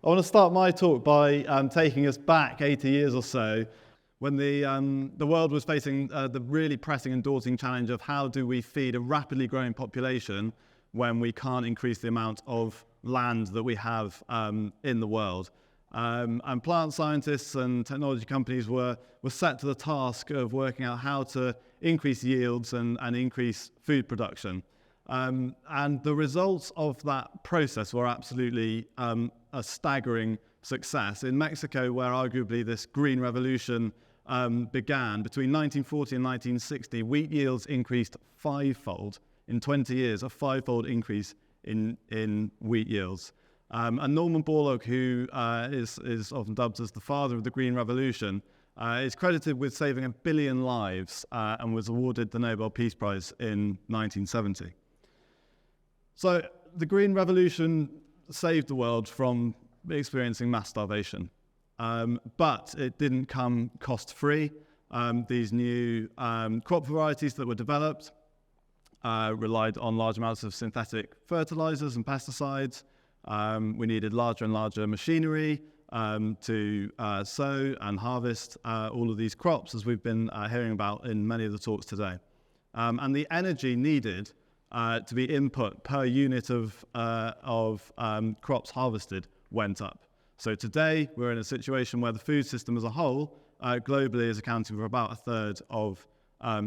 I want to start my talk by taking us back 80 years or so when the world was facing the really pressing and daunting challenge of how do we feed a rapidly growing population when we can't increase the amount of land that we have in the world. And plant scientists and technology companies were set to the task of working out how to increase yields and increase food production. And the results of that process were absolutely a staggering success. In Mexico, where arguably this green revolution began, between 1940 and 1960, wheat yields increased fivefold. In 20 years, a fivefold increase in wheat yields. And Norman Borlaug, who is often dubbed as the father of the Green Revolution, is credited with saving 1 billion lives and was awarded the Nobel Peace Prize in 1970. So the Green Revolution saved the world from experiencing mass starvation, but it didn't come cost-free. These new crop varieties that were developed relied on large amounts of synthetic fertilizers and pesticides. We needed larger and larger machinery to sow and harvest all of these crops, as we've been hearing about in many of the talks today. And the energy needed to be input per unit of crops harvested went up. So today we're in a situation where the food system as a whole globally is accounting for about a third of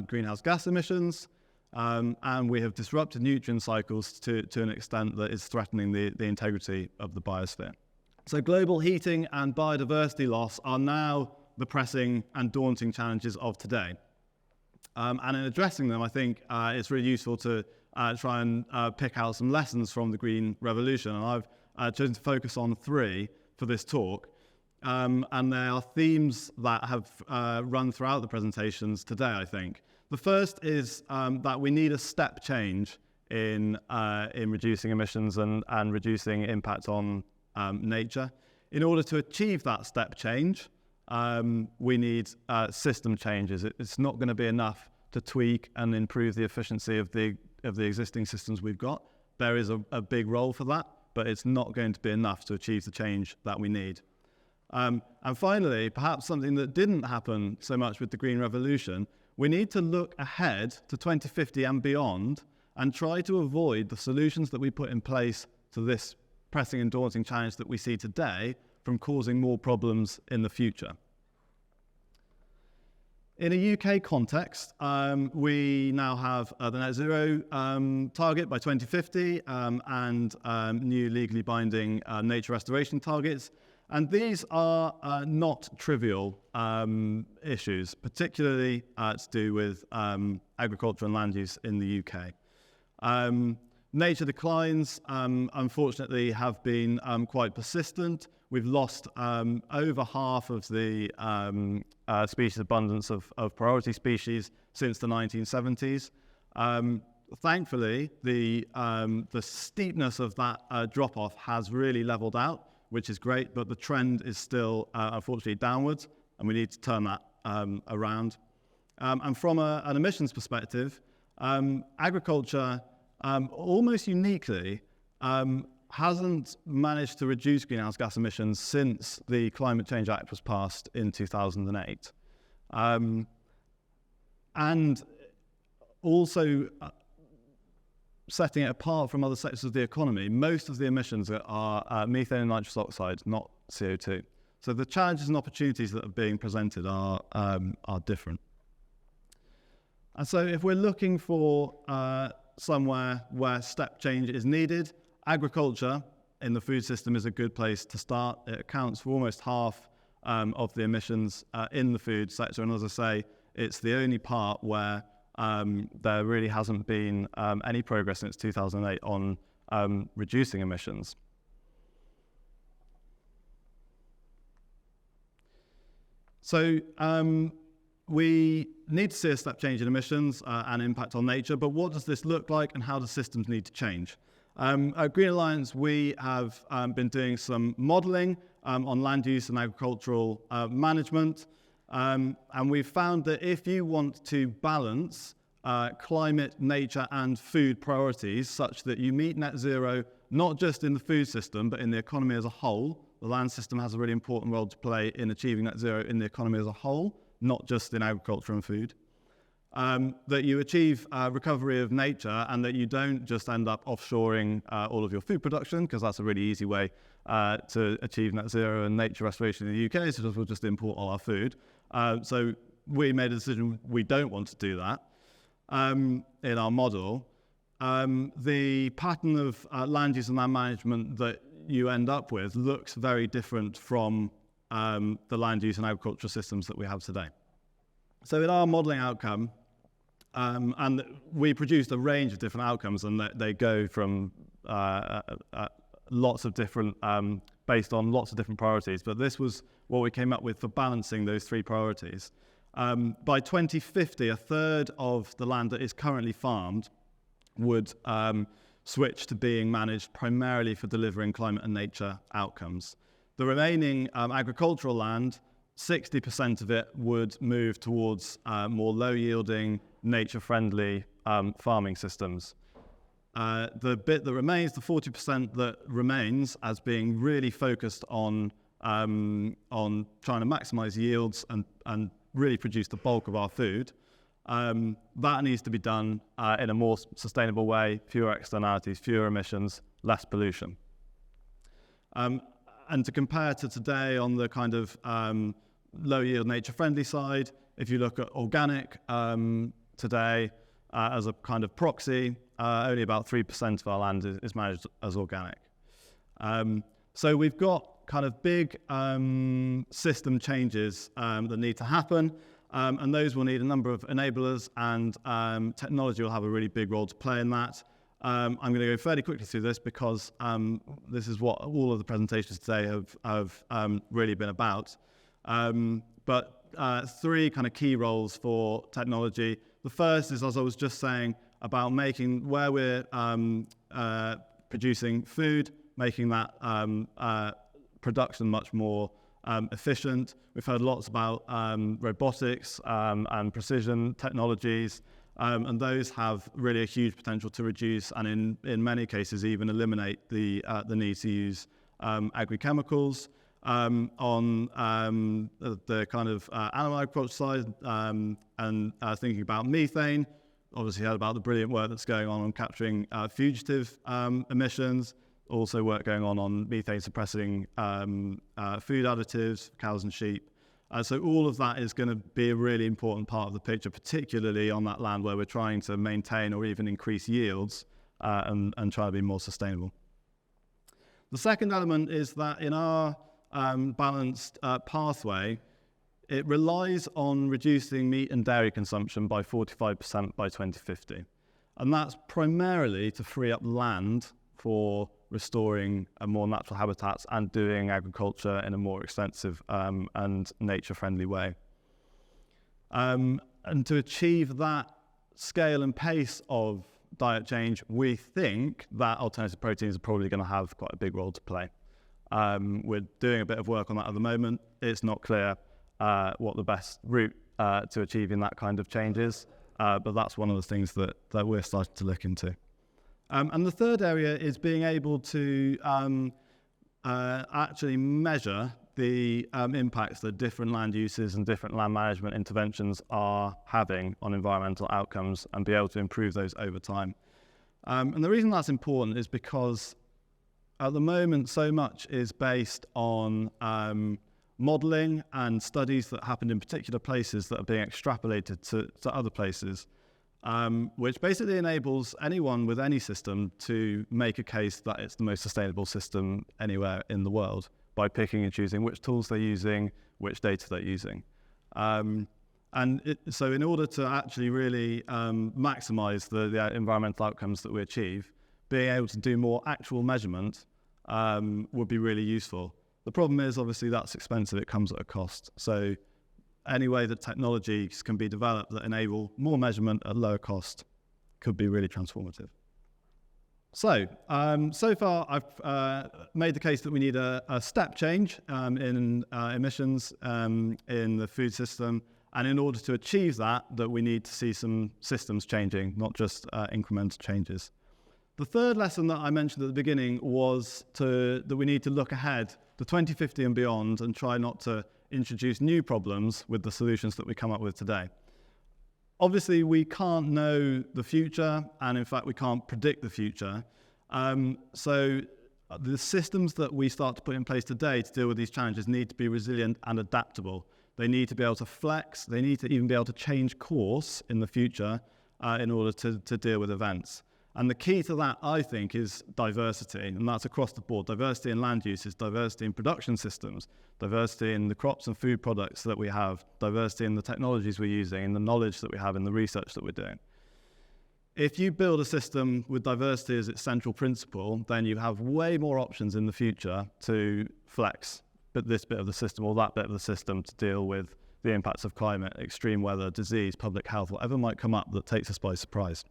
greenhouse gas emissions, and we have disrupted nutrient cycles to an extent that is threatening the integrity of the biosphere. So global heating and biodiversity loss are now the pressing and daunting challenges of today. And in addressing them, I think it's really useful to try and pick out some lessons from the Green Revolution. And I've chosen to focus on 3 for this talk. And there are themes that have run throughout the presentations today, I think. The first is that we need a step change in reducing emissions and reducing impact on nature. In order to achieve that step change, we need system changes. It's not going to be enough to tweak and improve the efficiency of the existing systems we've got. There is a big role for that, but it's not going to be enough to achieve the change that we need. And finally, perhaps something that didn't happen so much with the Green Revolution, we need to look ahead to 2050 and beyond and try to avoid the solutions that we put in place to this pressing and daunting challenge that we see today from causing more problems in the future. In a UK context, we now have the net zero target by 2050 and new legally binding nature restoration targets. And these are not trivial issues, particularly to do with agriculture and land use in the UK. Nature declines, unfortunately, have been quite persistent. We've lost over half of the species abundance of priority species since the 1970s. Thankfully, the steepness of that drop-off has really leveled out, which is great, but the trend is still, unfortunately, downwards, and we need to turn that around. And from an emissions perspective, agriculture, almost uniquely, hasn't managed to reduce greenhouse gas emissions since the Climate Change Act was passed in 2008. And also, setting it apart from other sectors of the economy, most of the emissions are methane and nitrous oxide, not CO2. So the challenges and opportunities that are being presented are different. And so if we're looking for somewhere where step change is needed, agriculture in the food system is a good place to start. It accounts for almost half of the emissions in the food sector. And as I say, it's the only part where there really hasn't been any progress since 2008 on reducing emissions. So we need to see a step change in emissions and impact on nature, but what does this look like and how do systems need to change? At Green Alliance, we have been doing some modelling on land use and agricultural management. And we've found that if you want to balance climate, nature, and food priorities such that you meet net zero, not just in the food system, but in the economy as a whole the land system has a really important role to play in achieving net zero in the economy as a whole, not just in agriculture and food. That you achieve recovery of nature, and that you don't just end up offshoring all of your food production, because that's a really easy way to achieve net zero and nature restoration in the UK, so we'll just import all our food. So we made a decision we don't want to do that in our model. The pattern of land use and land management that you end up with looks very different from the land use and agricultural systems that we have today. So in our modelling outcome, and we produced a range of different outcomes, and they go from lots of different, based on lots of different priorities, but this was what we came up with for balancing those three priorities. By 2050, a third of the land that is currently farmed would switch to being managed primarily for delivering climate and nature outcomes. The remaining agricultural land, 60% of it would move towards more low-yielding, nature-friendly farming systems. The bit that remains, the 40% that remains, as being really focused on trying to maximise yields and really produce the bulk of our food, that needs to be done in a more sustainable way, fewer externalities, fewer emissions, less pollution. And to compare to today on the kind of low-yield, nature-friendly side, if you look at organic today as a kind of proxy, only about 3% of our land is managed as organic. So we've got kind of big system changes that need to happen, and those will need a number of enablers, and technology will have a really big role to play in that. I'm going to go fairly quickly through this because this is what all of the presentations today have really been about. But three kind of key roles for technology. The first is, as I was just saying, about making where we're producing food, making that production much more efficient. We've heard lots about robotics and precision technologies, and those have really a huge potential to reduce and in many cases even eliminate the need to use agrochemicals. On the kind of animal agriculture side, and thinking about methane, obviously heard about the brilliant work that's going on capturing fugitive emissions, also work going on methane suppressing food additives, cows and sheep. So all of that is going to be a really important part of the picture, particularly on that land where we're trying to maintain or even increase yields and try to be more sustainable. The second element is that in our balanced pathway, it relies on reducing meat and dairy consumption by 45% by 2050. And that's primarily to free up land for restoring more natural habitats and doing agriculture in a more extensive and nature-friendly way. And to achieve that scale and pace of diet change, we think that alternative proteins are probably going to have quite a big role to play. We're doing a bit of work on that at the moment. It's not clear what the best route to achieving that kind of change is, but that's one of the things that we're starting to look into. And the third area is being able to actually measure the impacts that different land uses and different land management interventions are having on environmental outcomes and be able to improve those over time. And the reason that's important is because at the moment, so much is based on modelling and studies that happened in particular places that are being extrapolated to other places, which basically enables anyone with any system to make a case that it's the most sustainable system anywhere in the world by picking and choosing which tools they're using, which data they're using. So in order to actually really maximise the environmental outcomes that we achieve, being able to do more actual measurement would be really useful. The problem is, obviously, that's expensive. It comes at a cost. So any way that technologies can be developed that enable more measurement at lower cost could be really transformative. So, so far I've made the case that we need a step change in emissions in the food system, and in order to achieve that we need to see some systems changing, not just incremental changes. The third lesson that I mentioned at the beginning was that we need to look ahead to 2050 and beyond and try not to introduce new problems with the solutions that we come up with today. Obviously, we can't know the future, and in fact, we can't predict the future. So the systems that we start to put in place today to deal with these challenges need to be resilient and adaptable. They need to be able to flex. They need to even be able to change course in the future in order to deal with events. And the key to that, I think, is diversity, and that's across the board. Diversity in land uses, diversity in production systems, diversity in the crops and food products that we have, diversity in the technologies we're using, and the knowledge that we have in the research that we're doing. If you build a system with diversity as its central principle, then you have way more options in the future to flex this bit of the system or that bit of the system to deal with the impacts of climate, extreme weather, disease, public health, whatever might come up that takes us by surprise.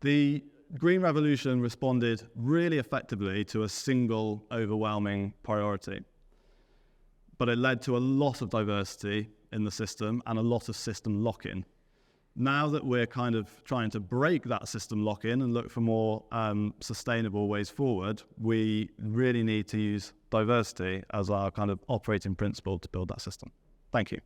The Green Revolution responded really effectively to a single overwhelming priority, but it led to a lot of diversity in the system and a lot of system lock-in. Now that we're kind of trying to break that system lock-in and look for more sustainable ways forward, we really need to use diversity as our kind of operating principle to build that system. Thank you.